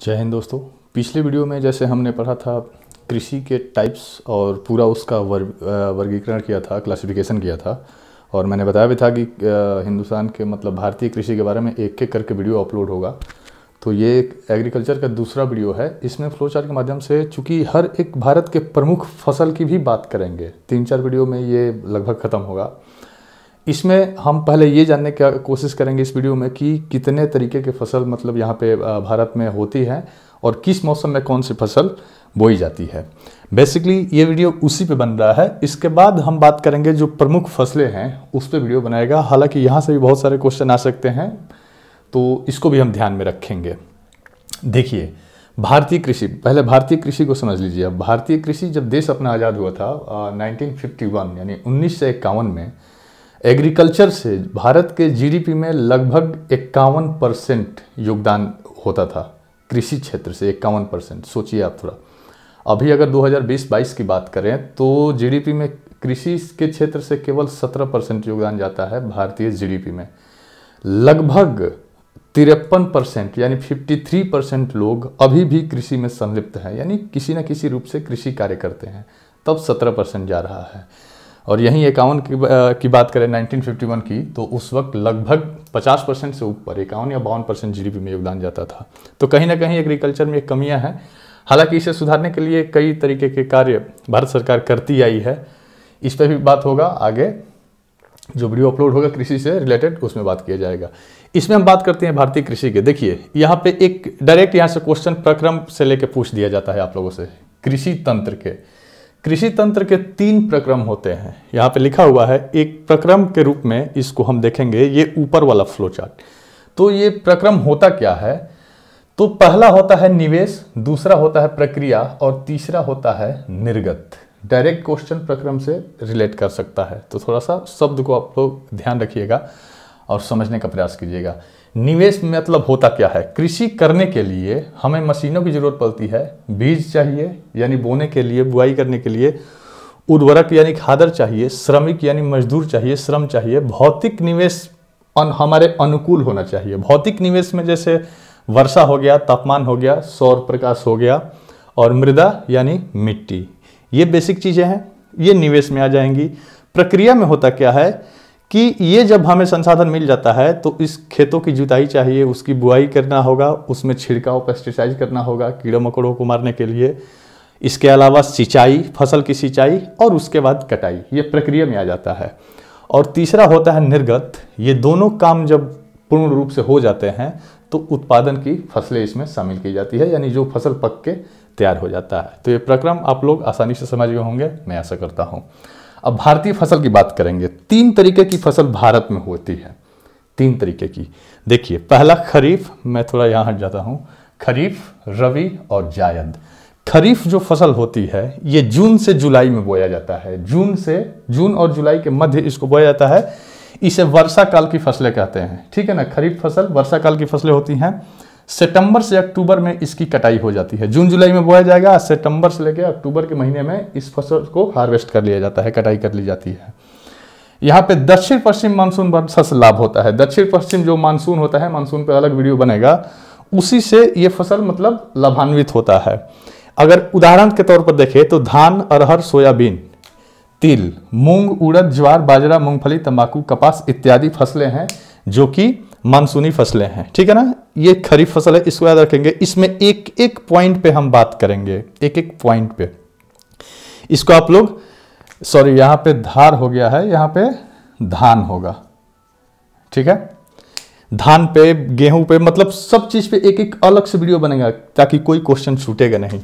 जय हिंद दोस्तों। पिछले वीडियो में जैसे हमने पढ़ा था कृषि के टाइप्स और पूरा उसका वर्गीकरण किया था, क्लासिफिकेशन किया था, और मैंने बताया भी था कि हिंदुस्तान के मतलब भारतीय कृषि के बारे में एक एक करके वीडियो अपलोड होगा। तो ये एक एग्रीकल्चर का दूसरा वीडियो है। इसमें फ्लो चार्ट के माध्यम से चूँकि हर एक भारत के प्रमुख फसल की भी बात करेंगे, 3-4 वीडियो में ये लगभग ख़त्म होगा। इसमें हम पहले ये जानने की कोशिश करेंगे इस वीडियो में कि कितने तरीके के फसल मतलब यहाँ पे भारत में होती है और किस मौसम में कौन सी फसल बोई जाती है। बेसिकली ये वीडियो उसी पे बन रहा है। इसके बाद हम बात करेंगे जो प्रमुख फसलें हैं उस पे वीडियो बनाएगा। हालांकि यहाँ से भी बहुत सारे क्वेश्चन आ सकते हैं, तो इसको भी हम ध्यान में रखेंगे। देखिए, भारतीय कृषि, पहले भारतीय कृषि को समझ लीजिए। अब भारतीय कृषि जब देश अपना आज़ाद हुआ था 1951 यानी 1951 में एग्रीकल्चर से भारत के जीडीपी में लगभग 51% योगदान होता था। कृषि क्षेत्र से 51%, सोचिए आप थोड़ा। अभी अगर 2020-22 की बात करें तो जीडीपी में कृषि के क्षेत्र से केवल 17% योगदान जाता है भारतीय जीडीपी में। लगभग 53% यानी 53% लोग अभी भी कृषि में संलिप्त हैं, यानी किसी न किसी रूप से कृषि कार्य करते हैं, तब 17% जा रहा है। और यहीं 51 की बात करें 1951 की, तो उस वक्त लगभग 50% से ऊपर 51 या 52% जीडीपी में योगदान जाता था। तो कहीं ना कहीं एग्रीकल्चर में कमियां हैं। हालांकि इसे सुधारने के लिए कई तरीके के कार्य भारत सरकार करती आई है। इस पर भी बात होगा आगे, जो वीडियो अपलोड होगा कृषि से रिलेटेड उसमें बात किया जाएगा। इसमें हम बात करते हैं भारतीय कृषि के। देखिए, यहाँ पे एक डायरेक्ट यहाँ से क्वेश्चन प्रक्रम से लेकर पूछ दिया जाता है आप लोगों से। कृषि तंत्र के 3 प्रक्रम होते हैं, यहाँ पे लिखा हुआ है। एक प्रक्रम के रूप में इसको हम देखेंगे, ये ऊपर वाला फ्लो चार्ट। तो ये प्रक्रम होता क्या है? तो पहला होता है निवेश, दूसरा होता है प्रक्रिया और तीसरा होता है निर्गत। डायरेक्ट क्वेश्चन प्रक्रम से रिलेट कर सकता है, तो थोड़ा सा शब्द को आप लोग ध्यान रखिएगा और समझने का प्रयास कीजिएगा। निवेश मतलब होता क्या है? कृषि करने के लिए हमें मशीनों की जरूरत पड़ती है, बीज चाहिए यानी बोने के लिए, बुआई करने के लिए उर्वरक यानी खादर चाहिए, श्रमिक यानी मजदूर चाहिए, श्रम चाहिए। भौतिक निवेश हमारे अनुकूल होना चाहिए। भौतिक निवेश में जैसे वर्षा हो गया, तापमान हो गया, सौर प्रकाश हो गया और मृदा यानी मिट्टी, ये बेसिक चीज़ें हैं, ये निवेश में आ जाएंगी। प्रक्रिया में होता क्या है कि ये जब हमें संसाधन मिल जाता है तो इस खेतों की जुताई चाहिए, उसकी बुआई करना होगा, उसमें छिड़काव पेस्टिसाइड करना होगा कीड़ों मकोड़ों को मारने के लिए। इसके अलावा सिंचाई, फसल की सिंचाई और उसके बाद कटाई, ये प्रक्रिया में आ जाता है। और तीसरा होता है निर्गत। ये दोनों काम जब पूर्ण रूप से हो जाते हैं तो उत्पादन की फसलें इसमें शामिल की जाती है, यानी जो फसल पक के तैयार हो जाता है। तो ये प्रक्रम आप लोग आसानी से समझ गए होंगे, मैं आशा करता हूँ। अब भारतीय फसल की बात करेंगे। 3 तरीके की फसल भारत में होती है, 3 तरीके की। देखिए, पहला खरीफ, मैं थोड़ा यहाँ हट जाता हूँ, खरीफ, रबी और जायद। खरीफ जो फसल होती है ये जून से जुलाई में बोया जाता है। जून और जुलाई के मध्य इसको बोया जाता है। इसे वर्षा काल की फसलें कहते हैं, ठीक है ना। खरीफ फसल वर्षा काल की फसलें होती हैं। सितंबर से अक्टूबर में इसकी कटाई हो जाती है। जून जुलाई में बोया जाएगा, सितंबर से लेकर अक्टूबर के महीने में इस फसल को हार्वेस्ट कर लिया जाता है, कटाई कर ली जाती है। यहाँ पे दक्षिण पश्चिम मानसून वर्षा से लाभ होता है। दक्षिण पश्चिम जो मानसून होता है, मानसून पे अलग वीडियो बनेगा, उसी से ये फसल मतलब लाभान्वित होता है। अगर उदाहरण के तौर पर देखें तो धान, अरहर, सोयाबीन, तिल, मूंग, उड़द, ज्वार, बाजरा, मूंगफली, तंबाकू, कपास इत्यादि फसलें हैं जो कि मानसूनी फसलें हैं, ठीक है ना। ये खरीफ फसल है, इसको याद रखेंगे। इसमें एक एक पॉइंट पे हम बात करेंगे, एक एक पॉइंट पे। इसको आप लोग, सॉरी यहाँ पे धार हो गया है, यहाँ पे धान होगा, ठीक है। धान पे, गेहूं पे, मतलब सब चीज पे एक एक अलग से वीडियो बनेगा ताकि कोई क्वेश्चन छूटेगा नहीं।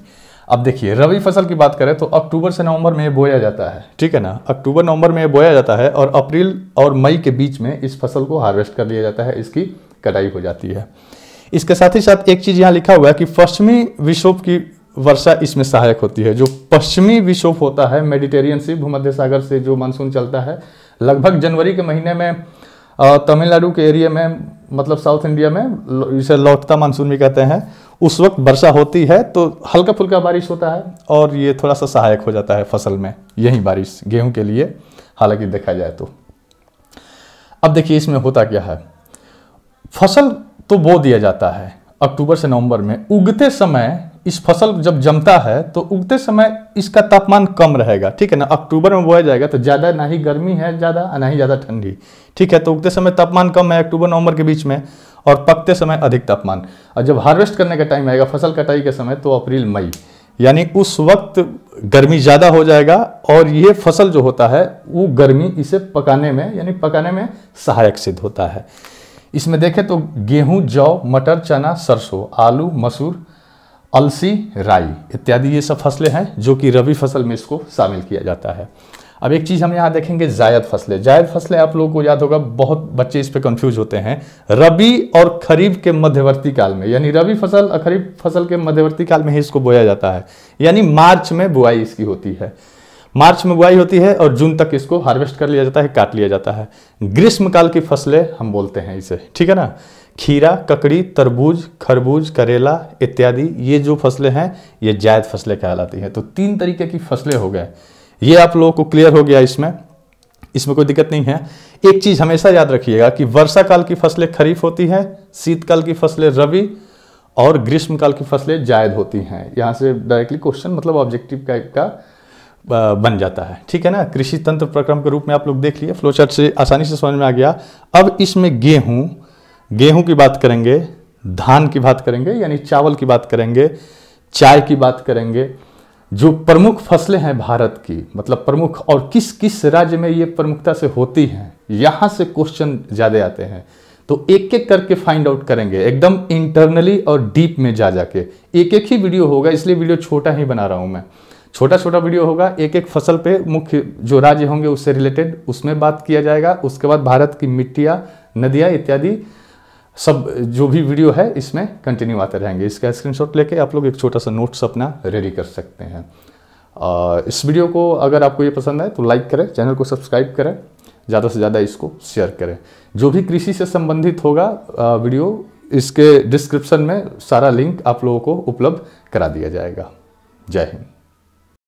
अब देखिए, रबी फसल की बात करें तो अक्टूबर से नवंबर में ये बोया जाता है, ठीक है ना। अक्टूबर नवंबर में ये बोया जाता है और अप्रैल और मई के बीच में इस फसल को हार्वेस्ट कर लिया जाता है, इसकी कटाई हो जाती है। इसके साथ ही साथ एक चीज यहाँ लिखा हुआ है कि पश्चिमी विक्षोभ की वर्षा इसमें सहायक होती है। जो पश्चिमी विक्षोभ होता है, मेडिटेरियन सी, भूमध्य सागर से जो मानसून चलता है, लगभग जनवरी के महीने में तमिलनाडु के एरिया में, मतलब साउथ इंडिया में इसे लौटता मानसून भी कहते हैं, उस वक्त वर्षा होती है तो हल्का फुल्का बारिश होता है और ये थोड़ा सा सहायक हो जाता है फसल में, यही बारिश गेहूं के लिए, हालांकि देखा जाए तो। अब देखिए इसमें होता क्या है, फसल तो बो दिया जाता है। अक्टूबर से नवंबर में उगते समय इस फसल जब जमता है तो उगते समय इसका तापमान कम रहेगा, ठीक है ना। अक्टूबर में बोया जाएगा तो ज़्यादा ना ही गर्मी है ज़्यादा ना ही ज़्यादा ठंडी, ठीक है। तो उगते समय तापमान कम है अक्टूबर नवंबर के बीच में, और पकते समय अधिक तापमान। और जब हार्वेस्ट करने का टाइम आएगा फसल कटाई के समय तो अप्रैल मई, यानी उस वक्त गर्मी ज़्यादा हो जाएगा और ये फसल जो होता है वो गर्मी इसे पकाने में यानी पकाने में सहायक सिद्ध होता है। इसमें देखें तो गेहूं, जौ, मटर, चना, सरसों, आलू, मसूर, अलसी, राई इत्यादि ये सब फसलें हैं जो कि रबी फसल में इसको शामिल किया जाता है। अब एक चीज़ हम यहाँ देखेंगे जायद फसलें। जायद फसलें आप लोगों को याद होगा, बहुत बच्चे इस पे कंफ्यूज होते हैं। रबी और खरीफ के मध्यवर्ती काल में, यानी रबी फसल और खरीफ फसल के मध्यवर्ती काल में ही इसको बोया जाता है, यानी मार्च में बुआई इसकी होती है। मार्च में बुआई होती है और जून तक इसको हार्वेस्ट कर लिया जाता है, काट लिया जाता है। ग्रीष्म काल की फसलें हम बोलते हैं इसे, ठीक है ना। खीरा, ककड़ी, तरबूज, खरबूज, करेला इत्यादि ये जो फसलें हैं ये जायद फसलें कहलाती हैं। तो 3 तरीके की फसलें हो गए, ये आप लोगों को क्लियर हो गया। इसमें कोई दिक्कत नहीं है। एक चीज हमेशा याद रखिएगा कि वर्षा काल की फसलें खरीफ होती हैं, शीतकाल की फसलें रबी और ग्रीष्म काल की फसलें जायद होती हैं। यहाँ से डायरेक्टली क्वेश्चन मतलब ऑब्जेक्टिव टाइप का बन जाता है, ठीक है ना। कृषि तंत्र प्रक्रम के रूप में आप लोग देख लिए, फ्लोचार्ट से आसानी से समझ में आ गया। अब इसमें गेहूं की बात करेंगे, धान की बात करेंगे यानी चावल की बात करेंगे, चाय की बात करेंगे। जो प्रमुख फसलें हैं भारत की, मतलब प्रमुख और किस किस राज्य में ये प्रमुखता से होती हैं, यहाँ से क्वेश्चन ज़्यादा आते हैं। तो एक एक करके फाइंड आउट करेंगे, एकदम इंटरनली और डीप में जाके। एक एक ही वीडियो होगा, इसलिए वीडियो छोटा ही बना रहा हूँ मैं। छोटा छोटा वीडियो होगा, एक एक फसल पे मुख्य जो राज्य होंगे उससे रिलेटेड उसमें बात किया जाएगा। उसके बाद भारत की मिट्टियाँ, नदियाँ इत्यादि सब जो भी वीडियो है इसमें कंटिन्यू आते रहेंगे। इसका स्क्रीनशॉट लेके आप लोग एक छोटा सा नोट्स अपना रेडी कर सकते हैं। इस वीडियो को अगर आपको ये पसंद आए तो लाइक करें, चैनल को सब्सक्राइब करें, ज़्यादा से ज़्यादा इसको शेयर करें। जो भी कृषि से संबंधित होगा वीडियो, इसके डिस्क्रिप्शन में सारा लिंक आप लोगों को उपलब्ध करा दिया जाएगा। जय हिंद।